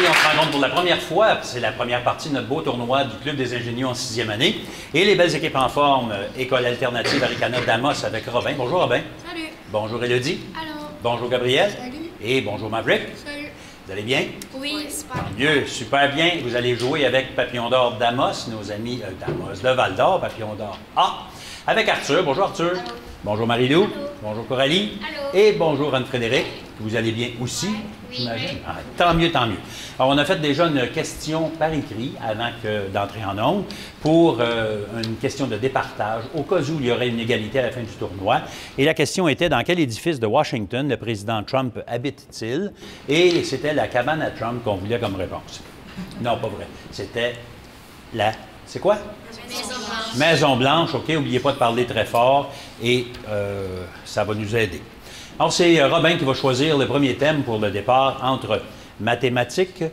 on se rencontre pour la première fois. C'est la première partie de notre beau tournoi du Club des ingénieux en 6e année. Et les belles équipes en forme, École alternative Aricana d'Amos avec Robin. Bonjour Robin. Salut. Bonjour Élodie. Allô. Bonjour Gabriel. Salut. Et bonjour Maverick. Salut. Vous allez bien? Oui, super. Tant mieux, super bien. Vous allez jouer avec Papillon d'Or d'Amos, nos amis d'Amos, de Val d'Or, Papillon d'Or A. Avec Arthur. Bonjour Arthur. Allô. Bonjour Marie-Lou. Allô. Bonjour Coralie. Allô. Et bonjour Anne-Frédéric. Vous allez bien aussi, Oui. j'imagine? Ah, tant mieux, tant mieux. Alors, on a fait déjà une question par écrit avant d'entrer en ondes pour une question de départage, au cas où il y aurait une égalité à la fin du tournoi. Et la question était: dans quel édifice de Washington le président Trump habite-t-il? Et c'était la cabane à Trump qu'on voulait comme réponse. Non, pas vrai. C'était la... C'est quoi? Maison-Blanche. Maison-Blanche, OK. N'oubliez pas de parler très fort et ça va nous aider. Alors, c'est Robin qui va choisir le premier thème pour le départ entre mathématiques,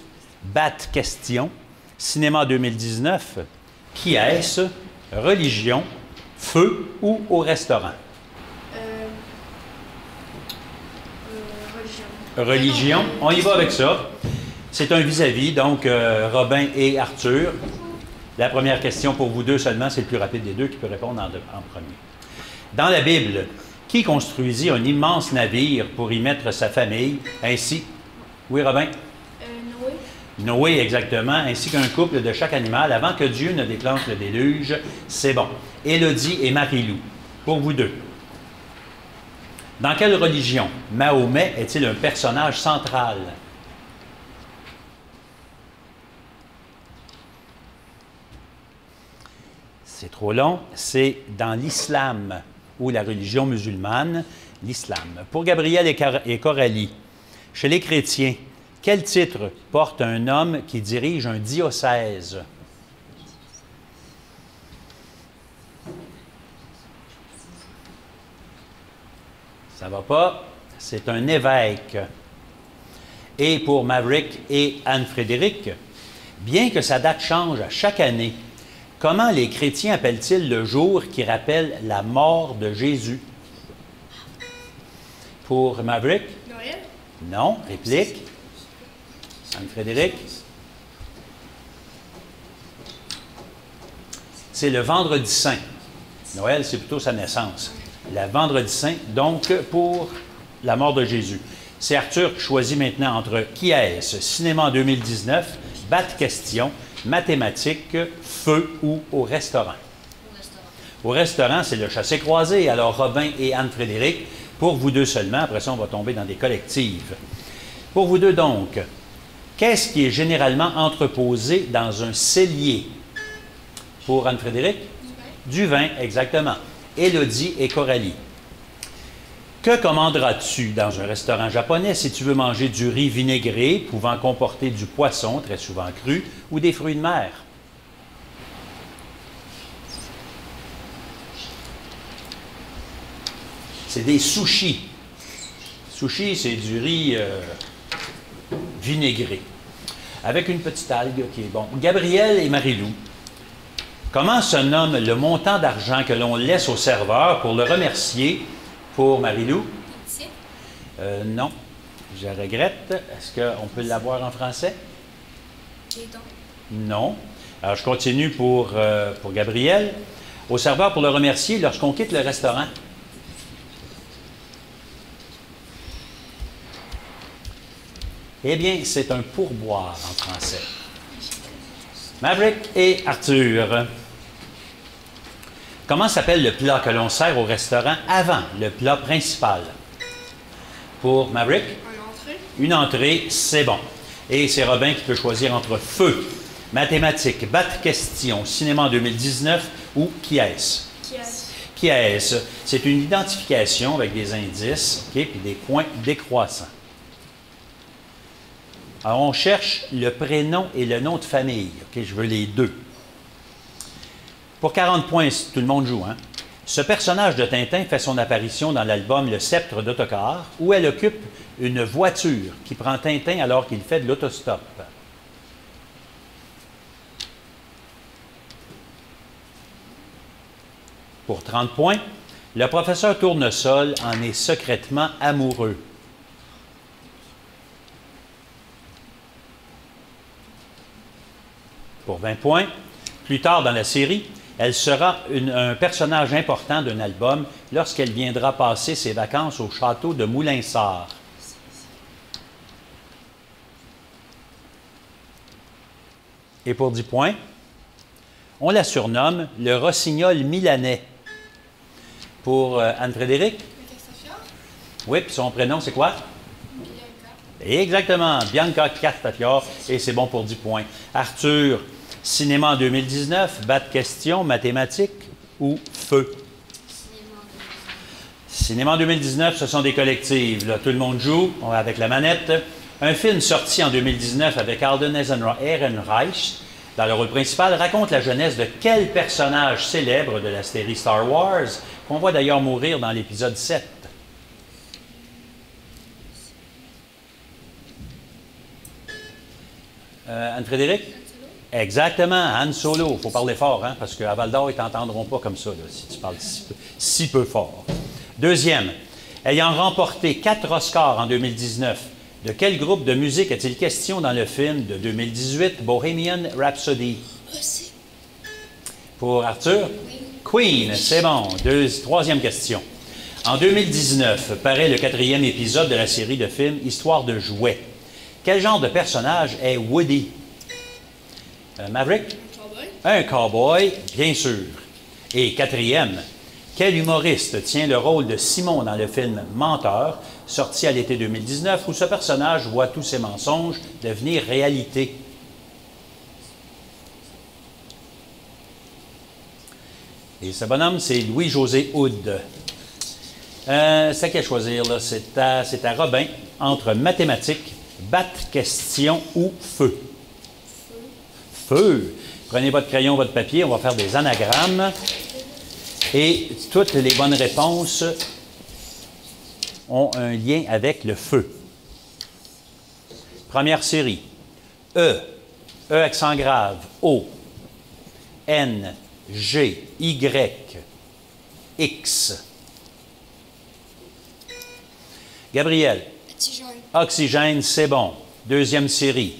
question, cinéma 2019, qui est-ce, religion, feu ou au restaurant? Religion. Religion, on y va avec ça. C'est un vis-à-vis, donc Robin et Arthur. La première question pour vous deux seulement, c'est le plus rapide des deux qui peut répondre en premier. Dans la Bible, qui construisit un immense navire pour y mettre sa famille, ainsi... Oui, Robin? Noé. Noé, exactement, ainsi qu'un couple de chaque animal, avant que Dieu ne déclenche le déluge. C'est bon. Élodie et Marie-Lou, pour vous deux. Dans quelle religion Mahomet est-il un personnage central? C'est trop long. C'est dans l'islam ou la religion musulmane, l'islam. Pour Gabriel et Coralie, chez les chrétiens, quel titre porte un homme qui dirige un diocèse? Ça va pas. C'est un évêque. Et pour Maverick et Anne-Frédéric, bien que sa date change à chaque année, comment les chrétiens appellent-ils le jour qui rappelle la mort de Jésus? Pour Maverick? Noël. Non. Réplique? Anne-Frédéric? C'est le vendredi saint. Noël, c'est plutôt sa naissance. Le vendredi saint, donc, pour la mort de Jésus. C'est Arthur qui choisit maintenant entre qui est-ce? Cinéma en 2019, question, mathématiques, feu ou au restaurant? Au restaurant. Au restaurant, c'est le chassé-croisé. Alors, Robin et Anne-Frédéric, pour vous deux seulement. Après ça, on va tomber dans des collectives. Pour vous deux, donc, qu'est-ce qui est généralement entreposé dans un cellier? Pour Anne-Frédéric? Du vin, exactement. Élodie et Coralie. Que commanderas-tu dans un restaurant japonais si tu veux manger du riz vinaigré, pouvant comporter du poisson, très souvent cru, ou des fruits de mer? C'est des sushis. Sushi, c'est du riz vinaigré, avec une petite algue qui est bon. Gabriel et Marie-Lou, comment se nomme le montant d'argent que l'on laisse au serveur pour le remercier? Pour Marie-Lou? Non, je regrette. Est-ce qu'on peut l'avoir en français? Les dons. Non. Alors, je continue pour Gabriel. Au serveur pour le remercier lorsqu'on quitte le restaurant. Eh bien, c'est un pourboire en français. Maverick et Arthur. Comment s'appelle le plat que l'on sert au restaurant avant le plat principal? Pour Maverick? Un entrée. Une entrée, c'est bon. Et c'est Robin qui peut choisir entre feu, mathématiques, question, cinéma en 2019 ou qui est-ce? Qui est-ce? Qui est-ce? C'est une identification avec des indices, OK, puis des points décroissants. Alors, on cherche le prénom et le nom de famille. OK, je veux les deux. Pour 40 points, tout le monde joue, hein? Ce personnage de Tintin fait son apparition dans l'album Le Sceptre d'Autocar, où elle occupe une voiture qui prend Tintin alors qu'il fait de l'autostop. Pour 30 points, le professeur Tournesol en est secrètement amoureux. pour 20 points. Plus tard dans la série, elle sera un personnage important d'un album lorsqu'elle viendra passer ses vacances au château de Moulinsart. Et pour 10 points, on la surnomme le rossignol milanais. Pour Anne-Frédérique? Oui, puis son prénom, c'est quoi? Bianca. Exactement, Bianca Castafiore, et c'est bon pour 10 points. Arthur, cinéma en 2019, batte question, mathématiques ou feu? Cinéma en 2019, ce sont des collectives. Là, tout le monde joue avec la manette. Un film sorti en 2019 avec Alden Ehrenreich dans le rôle principal raconte la jeunesse de quel personnage célèbre de la série Star Wars, qu'on voit d'ailleurs mourir dans l'épisode 7. Anne-Frédérique? Exactement, Han Solo. Il faut parler fort, hein, parce qu'à Val-d'Or, ils ne t'entendront pas comme ça, là, si tu parles si peu fort. Deuxième, ayant remporté 4 Oscars en 2019, de quel groupe de musique est-il question dans le film de 2018, Bohemian Rhapsody? Pour Arthur? Queen, c'est bon. Troisième question. En 2019, paraît le 4e épisode de la série de films Histoire de jouets. Quel genre de personnage est Woody? Maverick? Un cowboy, bien sûr. Et 4e, quel humoriste tient le rôle de Simon dans le film Menteur, sorti à l'été 2019, où ce personnage voit tous ses mensonges devenir réalité? Et ce bonhomme, c'est Louis-José Hood. C'est à qui à choisir, là? C'est à Robin, entre mathématiques, batte question ou feu? Feu. Prenez votre crayon, votre papier, on va faire des anagrammes. Et toutes les bonnes réponses ont un lien avec le feu. Première série. E accent grave, O, N, G, Y, X. Gabriel. Oxygène, c'est bon. Deuxième série.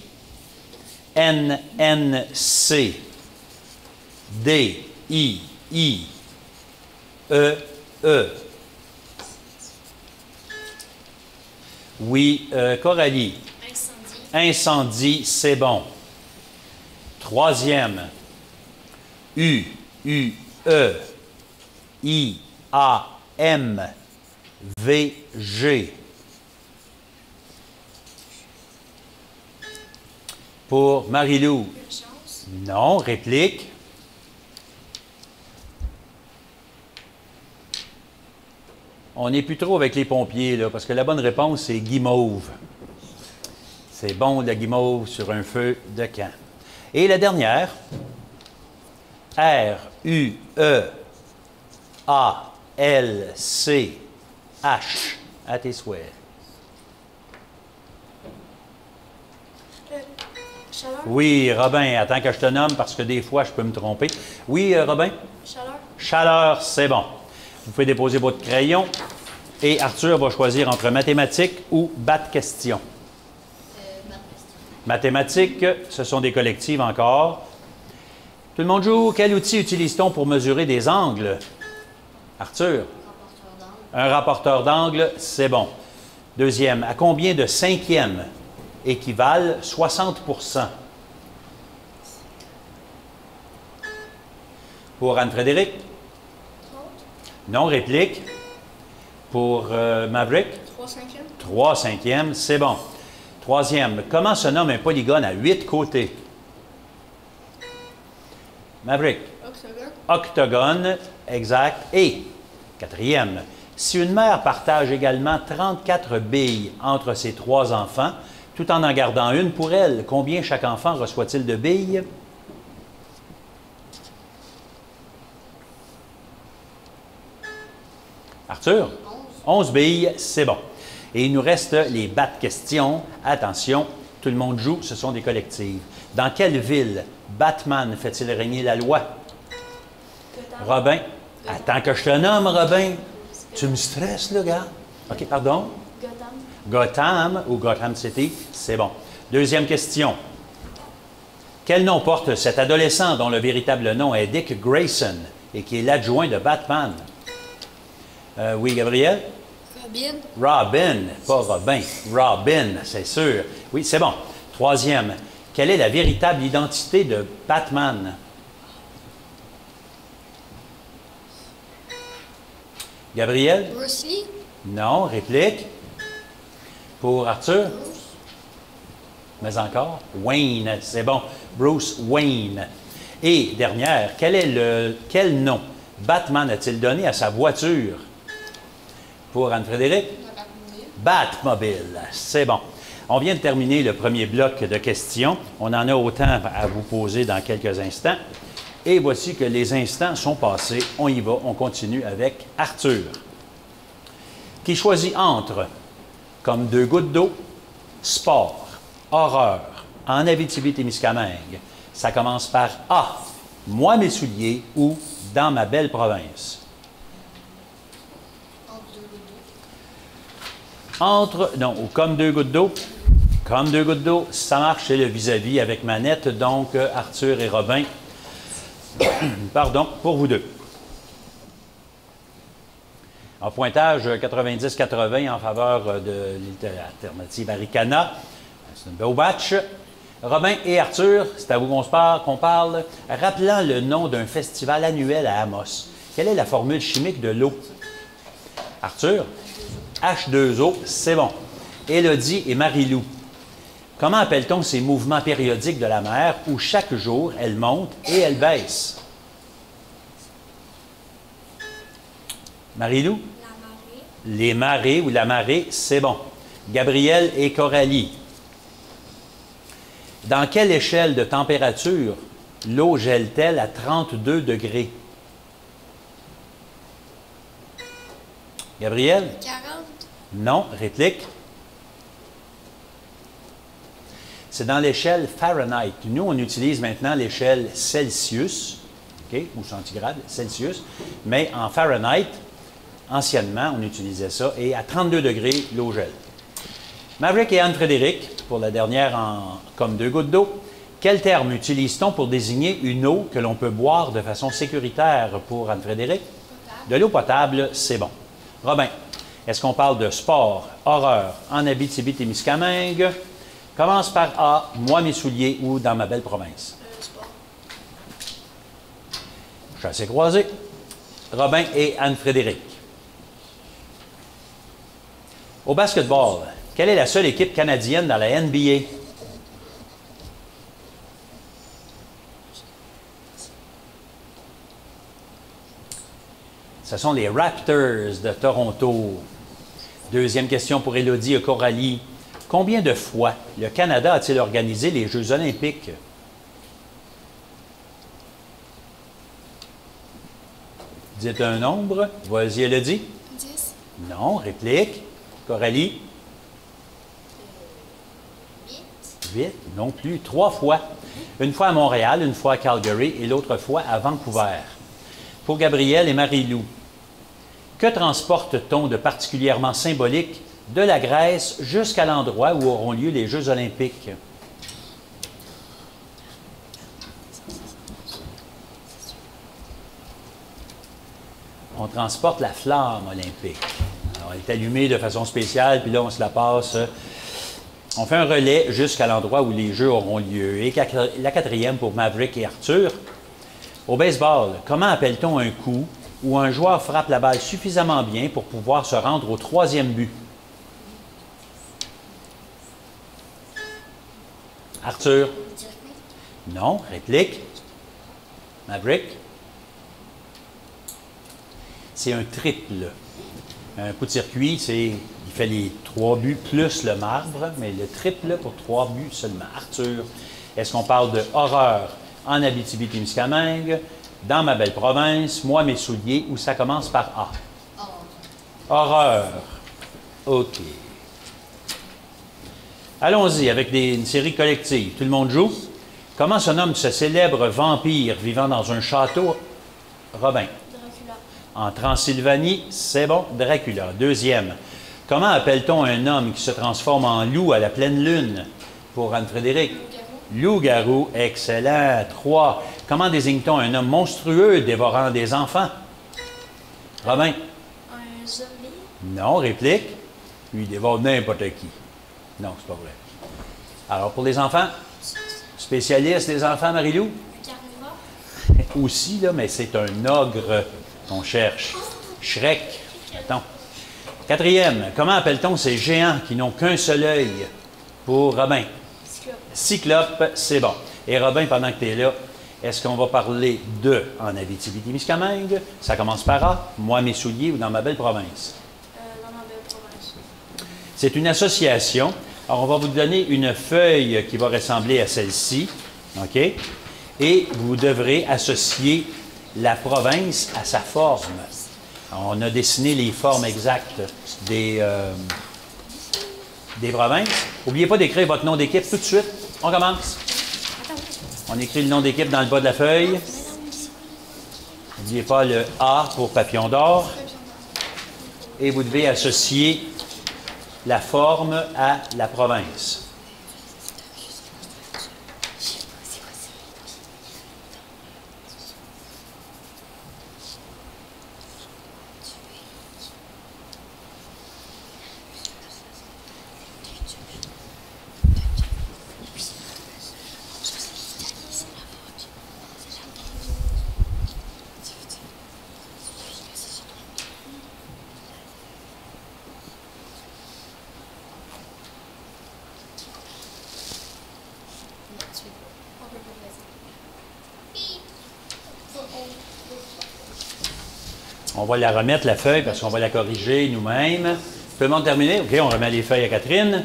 N, N, C, D, I, E, E. Oui, Coralie. Incendie, c'est bon. Troisième. U, E, I, A, M, V, G. Pour Marie-Lou. Non, réplique. On n'est plus trop avec les pompiers, là, parce que la bonne réponse, c'est guimauve. C'est bon, la guimauve sur un feu de camp. Et la dernière, R, U, E, A, L, C, H. À tes souhaits. Chaleur? Oui, Robin, attends que je te nomme parce que des fois, je peux me tromper. Oui, Robin? Chaleur? Chaleur, c'est bon. Vous pouvez déposer votre crayon et Arthur va choisir entre mathématiques ou batte question. Mathématiques, ce sont des collectives encore. Tout le monde joue. Quel outil utilise-t-on pour mesurer des angles? Arthur? Un rapporteur d'angle, c'est bon. Deuxième, à combien de cinquièmes équivalent 60 %? Pour Anne-Frédérique? Non, réplique. Pour Maverick? 3 cinquièmes. 3 cinquièmes, c'est bon. Troisième, comment se nomme un polygone à 8 côtés? Maverick? Octogone. Octogone, exact. Et quatrième, si une mère partage également 34 billes entre ses 3 enfants, tout en gardant une pour elle, combien chaque enfant reçoit-il de billes? Arthur? 11 billes, c'est bon. Et il nous reste les battes questions. Attention, tout le monde joue, ce sont des collectives. Dans quelle ville Batman fait-il régner la loi? Gotham. Robin? Attends que je te nomme, Robin. Tu me stresses, là, gars. OK, pardon? Gotham. Gotham ou Gotham City, c'est bon. Deuxième question. Quel nom porte cet adolescent dont le véritable nom est Dick Grayson et qui est l'adjoint de Batman? Oui, Gabriel? Robin. Robin, pas Robin. Robin, c'est sûr. Oui, c'est bon. Troisième. Quelle est la véritable identité de Batman? Gabriel? Bruce Lee. Non. Réplique? Pour Arthur? Mais encore? Wayne, c'est bon. Bruce Wayne. Et dernière, quel nom Batman a-t-il donné à sa voiture? Pour Anne-Frédéric? Batmobile. C'est bon. On vient de terminer le premier bloc de questions. On en a autant à vous poser dans quelques instants. Et voici que les instants sont passés. On y va. On continue avec Arthur, qui choisit entre, comme 2 gouttes d'eau, sport, horreur, en Abitibi-Témiscamingue. Ça commence par A, moi mes souliers, ou dans ma belle province. Non, ou comme 2 gouttes d'eau. Comme 2 gouttes d'eau, ça marche, c'est le vis-à-vis avec manette. Donc, Arthur et Robin, pardon, pour vous deux. En pointage 90-80 en faveur de l'alternative Aricana. C'est un beau match. Robin et Arthur, c'est à vous qu'on parle. Rappelant le nom d'un festival annuel à Amos. Quelle est la formule chimique de l'eau? Arthur? H2O, c'est bon. Élodie et Marie-Lou. Comment appelle-t-on ces mouvements périodiques de la mer où chaque jour elle monte et elle baisse? Marie-Lou? La marée. Les marées ou la marée, c'est bon. Gabriel et Coralie. Dans quelle échelle de température l'eau gèle-t-elle à 32 degrés? Gabriel? 40. Non. Réplique? C'est dans l'échelle Fahrenheit. Nous, on utilise maintenant l'échelle Celsius, okay, ou centigrade, Celsius, mais en Fahrenheit, anciennement, on utilisait ça, et à 32 degrés, l'eau gèle. Maverick et Anne-Frédéric, pour la dernière comme 2 gouttes d'eau, quel terme utilise-t-on pour désigner une eau que l'on peut boire de façon sécuritaire pour Anne-Frédéric? De l'eau potable, c'est bon. Robin, est-ce qu'on parle de sport, horreur, en Abitibi-Témiscamingue? Commence par A, moi mes souliers, ou dans ma belle province. Sport. Chassé croisé. Robin et Anne-Frédéric. Au basketball, quelle est la seule équipe canadienne dans la NBA? Ce sont les Raptors de Toronto. Deuxième question pour Élodie et Coralie. Combien de fois le Canada a-t-il organisé les Jeux olympiques? Dites un nombre. Vas-y, Élodie. 10. Non. Réplique. Coralie. 8. 8. Non plus. 3 fois. Une fois à Montréal, une fois à Calgary et l'autre fois à Vancouver. Pour Gabriel et Marie-Lou, que transporte-t-on de particulièrement symbolique de la Grèce jusqu'à l'endroit où auront lieu les Jeux olympiques? On transporte la flamme olympique. Alors, elle est allumée de façon spéciale, puis là, on se la passe. On fait un relais jusqu'à l'endroit où les Jeux auront lieu. Et la quatrième pour Maverick et Arthur. Au baseball, comment appelle-t-on un coup où un joueur frappe la balle suffisamment bien pour pouvoir se rendre au 3e but? Arthur? Non. Réplique. Maverick? C'est un triple. Un coup de circuit, il fait les 3 buts plus le marbre, mais le triple pour 3 buts seulement. Arthur, est-ce qu'on parle de horreur en Abitibi-Témiscamingue, dans ma belle province, moi mes souliers, ou ça commence par A? Horreur. OK. Allons-y avec une série collective. Tout le monde joue? Comment se nomme ce célèbre vampire vivant dans un château? Robin. Dracula. En Transylvanie, c'est bon, Dracula. Deuxième. Comment appelle-t-on un homme qui se transforme en loup à la pleine lune? Pour Anne-Frédéric. Loup-garou, excellent. 3. Comment désigne-t-on un homme monstrueux dévorant des enfants? Robin? Un zombie. Non, réplique. Lui, il dévore n'importe qui. Non, c'est pas vrai. Alors, pour les enfants, spécialiste des enfants, Marie-Lou? Un carnivore. Aussi, là, mais c'est un ogre qu'on cherche. Shrek. Attends. 4e, comment appelle-t-on ces géants qui n'ont qu'un seul œil? Pour Robin. Cyclope. Cyclope, c'est bon. Et Robin, pendant que tu es là, est-ce qu'on va parler de en Abitibi-Témiscamingue? Ça commence par A, moi, mes souliers ou dans ma belle province? Dans ma belle province. C'est une association. Alors, on va vous donner une feuille qui va ressembler à celle-ci. OK? Et vous devrez associer la province à sa forme. On a dessiné les formes exactes des provinces. N'oubliez pas d'écrire votre nom d'équipe tout de suite. On commence. On écrit le nom d'équipe dans le bas de la feuille. N'oubliez pas le A pour papillon d'or. Et vous devez associer la forme à la province. On va la remettre, la feuille, parce qu'on va la corriger nous-mêmes. Tout le monde terminé? OK, on remet les feuilles à Catherine.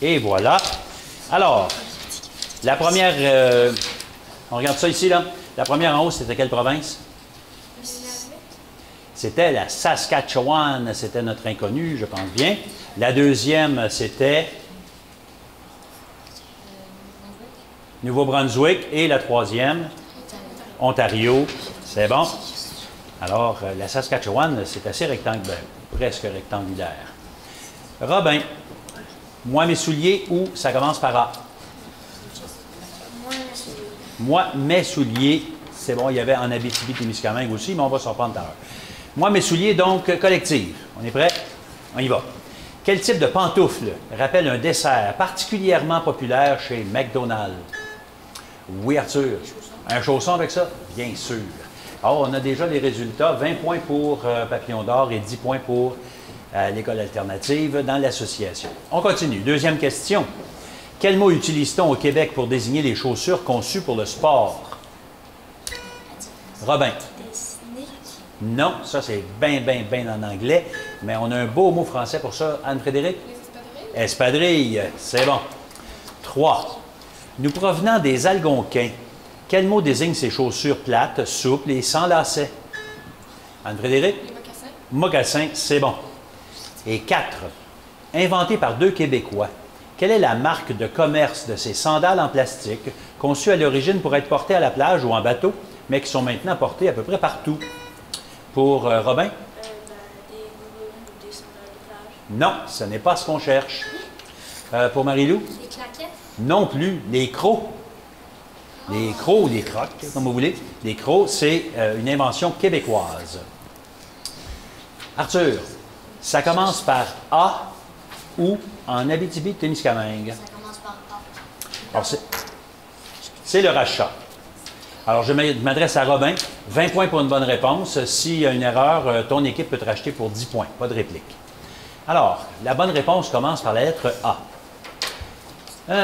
Et voilà. Alors, la première... on regarde ça ici, là. La première en haut, c'était quelle province? C'était la Saskatchewan. C'était notre inconnu, je pense bien. La deuxième, c'était... Nouveau-Brunswick. Et la troisième? Ontario. C'est bon? Alors, la Saskatchewan, c'est assez rectangulaire, presque rectangulaire. Robin, moi, mes souliers, où ça commence par A? Moi, mes souliers, c'est bon, il y avait en Abitibi-Témiscamingue aussi, mais on va s'en prendre tout à l'heure. Moi, mes souliers, donc, collective. On est prêt? On y va. Quel type de pantoufle rappelle un dessert particulièrement populaire chez McDonald's? Oui, Arthur. Un chausson avec ça? Bien sûr. Alors, on a déjà les résultats. 20 points pour Papillon d'or et 10 points pour l'école alternative dans l'association. On continue. Deuxième question. Quel mot utilise-t-on au Québec pour désigner les chaussures conçues pour le sport? Robin. Non, ça c'est bien en anglais, mais on a un beau mot français pour ça. Anne-Frédéric? Les espadrilles. Espadrille, c'est bon. 3. Nous provenant des Algonquins, quel mot désigne ces chaussures plates, souples et sans lacets? Anne-Frédéric? Les mocassins. Mocassin, c'est bon. Et 4. Inventé par 2 Québécois, quelle est la marque de commerce de ces sandales en plastique conçues à l'origine pour être portées à la plage ou en bateau, mais qui sont maintenant portées à peu près partout? Pour Robin? Des boubounes ou des sandales de plage. Non, ce n'est pas ce qu'on cherche. Pour Marie-Lou? Des claquettes. Non plus. Les crocs. Les crocs ou les crocs, comme vous voulez. Les crocs, c'est une invention québécoise. Arthur, ça commence par A ou en Abitibi-Témiscamingue? Ça commence par A. Alors, c'est le rachat. Alors, je m'adresse à Robin. 20 points pour une bonne réponse. S'il y a une erreur, ton équipe peut te racheter pour 10 points. Pas de réplique. Alors, la bonne réponse commence par la lettre A.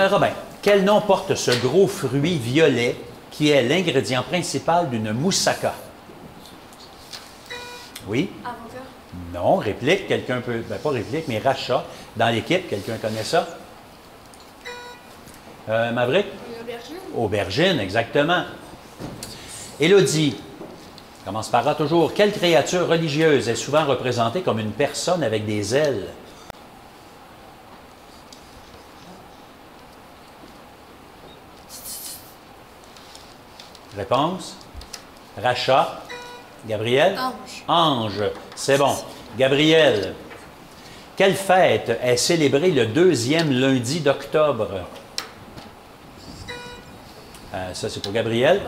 Robin, quel nom porte ce gros fruit violet qui est l'ingrédient principal d'une moussaka? Oui? Avocat. Non. Réplique. Quelqu'un peut... Ben, pas réplique, mais rachat. Dans l'équipe, quelqu'un connaît ça? Maverick? Aubergine. Aubergine, exactement. Élodie, commence par A toujours. Quelle créature religieuse est souvent représentée comme une personne avec des ailes? Réponse? Rachat. Gabriel? Ange. Ange. C'est bon. Gabriel, Quelle fête est célébrée le deuxième lundi d'octobre? Ça, c'est pour Gabriel.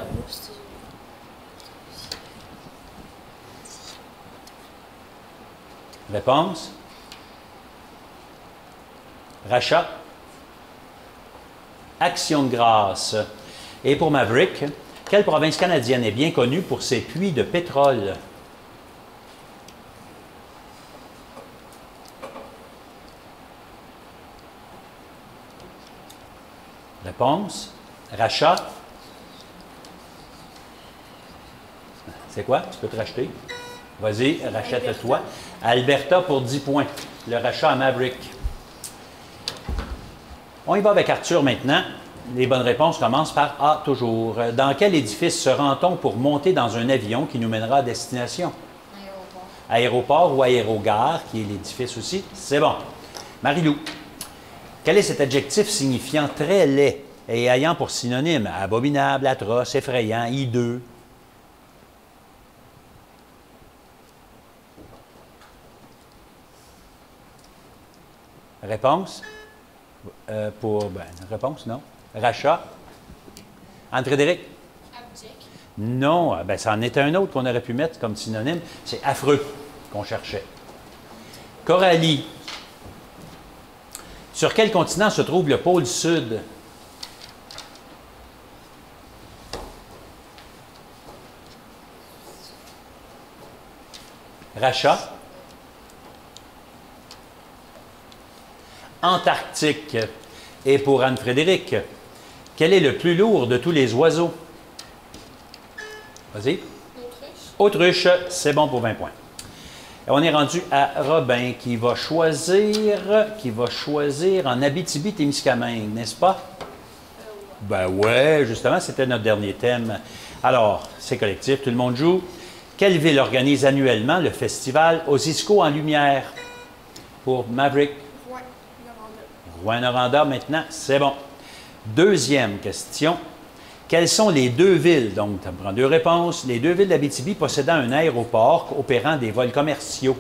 Réponse? Rachat? Action de grâce. Et pour Maverick, quelle province canadienne est bien connue pour ses puits de pétrole? Réponse? Rachat? C'est quoi? Tu peux te racheter. Vas-y, rachète-toi. Alberta pour 10 points. Le rachat à Maverick. On y va avec Arthur maintenant. Les bonnes réponses commencent par A toujours. Dans quel édifice se rend-on pour monter dans un avion qui nous mènera à destination? Aéroport. Aéroport ou aérogare, qui est l'édifice aussi. C'est bon. Marie-Lou, quel est cet adjectif signifiant très laid et ayant pour synonyme abominable, atroce, effrayant, hideux? Réponse? Réponse, non. Rachat? Anne-Frédéric? Abdique. Non, ça en était un autre qu'on aurait pu mettre comme synonyme. C'est affreux qu'on cherchait. Coralie. Sur quel continent se trouve le pôle Sud? Rachat? Antarctique. Et pour Anne-Frédéric, quel est le plus lourd de tous les oiseaux? Vas-y. Autruche. Autruche, c'est bon pour 20 points. Et on est rendu à Robin qui va choisir en Abitibi-Témiscamingue, n'est-ce pas? Ben ouais, justement, c'était notre dernier thème. Alors, c'est collectif, tout le monde joue. Quelle ville organise annuellement le festival Osisco en lumière? Pour Maverick. Rouyn-Noranda, maintenant, c'est bon. Deuxième question. Quelles sont les deux villes, donc tu prends deux réponses, les deux villes d'Abitibi possédant un aéroport opérant des vols commerciaux?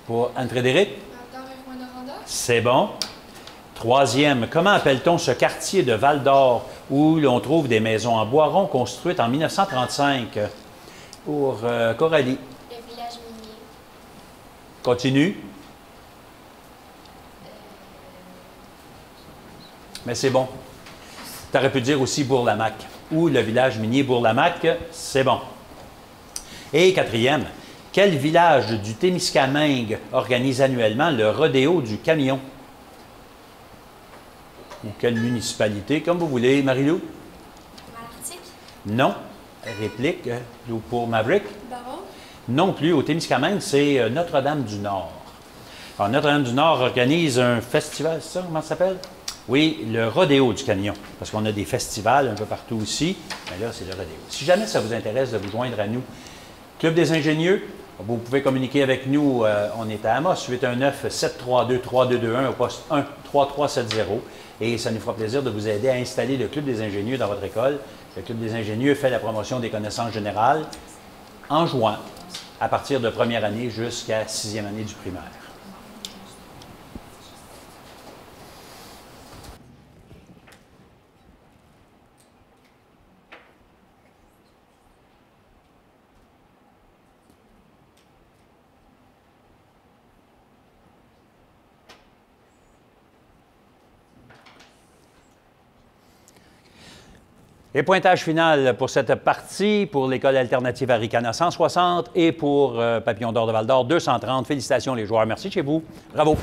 Pour Anne-Frédéric? C'est bon. Troisième, comment appelle-t-on ce quartier de Val-d'Or où l'on trouve des maisons en bois rond construites en 1935? Pour Coralie. Le village minier. Continue. Mais c'est bon. Tu aurais pu dire aussi Bourg-la-Mac ou le village minier Bourg-la-Mac, c'est bon. Et quatrième, quel village du Témiscamingue organise annuellement le rodéo du camion? Ou quelle municipalité, comme vous voulez, Marie-Lou? Malartic. Non. Réplique pour Maverick? Baron. Non plus. Au Témiscamingue, c'est Notre-Dame-du-Nord. Alors, Notre-Dame-du-Nord organise un festival, c'est ça? Comment ça s'appelle? Oui, le rodéo du camion, parce qu'on a des festivals un peu partout aussi, mais là, c'est le rodéo. Si jamais ça vous intéresse de vous joindre à nous, Club des ingénieux, vous pouvez communiquer avec nous, on est à Amos, 819-732-3221 au poste 1 3370, et ça nous fera plaisir de vous aider à installer le Club des ingénieux dans votre école. Le Club des ingénieux fait la promotion des connaissances générales en juin, à partir de première année jusqu'à sixième année du primaire. Et pointage final pour cette partie, pour l'École alternative Aricana 160 et pour Papillon d'Or de Val-d'Or 230. Félicitations les joueurs. Merci chez vous. Bravo.